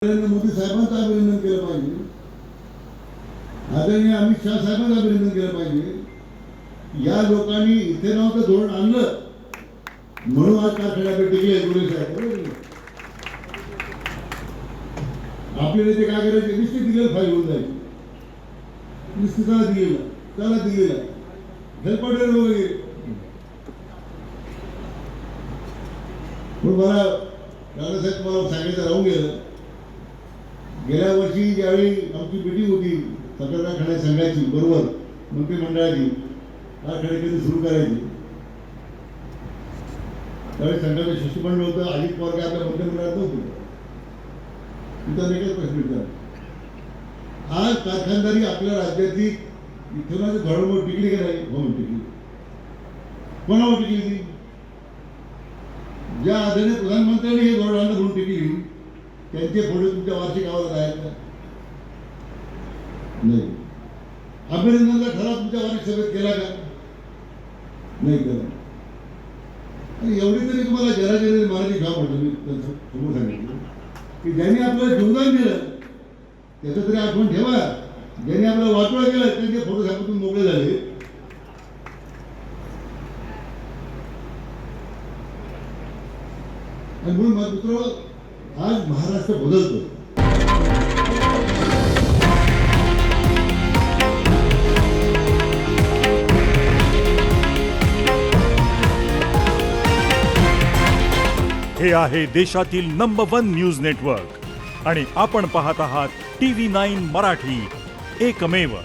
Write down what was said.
नरेंद्र मोदी साहेबांचं अभिनंदन केलं पाहिजे, आदरणीय अमित शाह साहेबांचं अभिनंदन केलं पाहिजे। या लोकांनी इथे नव्हतं धोरण आणलं म्हणून आज कारखान्याकडे टिकले गुरु साहेब। आपले नेते काय करायचे, निश्चित दिलेलं फाईल होऊन जायचे, निश्चितला दिलेला त्याला दिलेला हेल्पडेल वगैरे। पण मला दादासाहेब मला सांगायचं राहून गेलं, गेल्या वर्षी ज्यावेळी आमची मीटिंग होती साखर कारखान्या संघाची बरोबर मंत्रिमंडळाची कारखाने कधी सुरू करायची, त्यावेळी संघाचं शिष्टमंडळ होतं। अजित पवार काय आपल्या मंत्रिमंडळात नव्हते, तिथं एकच प्रश्न विचार, आज कारखानदारी आपल्या राज्याची इथूनच घडवून टिकली का नाही? हो टिकली। कोणावर टिकली ती? ज्या आदरणीय प्रधानमंत्र्यांनी हे धोरण आणलं म्हणून टिकली, त्यांचे फोटो तुमच्या वार्षिक अहवालात आहेत का? नाही। अभिनंदनचा ठराव तुमच्या वार्षिक सभेत केला का? नाही केला। आणि एवढी तरी तुम्हाला जराजरी मराठी घ्या म्हटलं, मी समोर सांगितलं की ज्यांनी आपलं योगदान दिलं त्याचं तरी आठवण ठेवा, ज्यांनी आपलं वाटोळं केलं त्यांचे फोटो साहेबातून मोकळे झाले। आणि म्हणून मित्र, आज महाराष्ट्र बदलतो। हे आहे देशातील नंबर 1 न्यूज नेटवर्क आणि आपण पाहत आहात TV9 मराठी, एकमेव।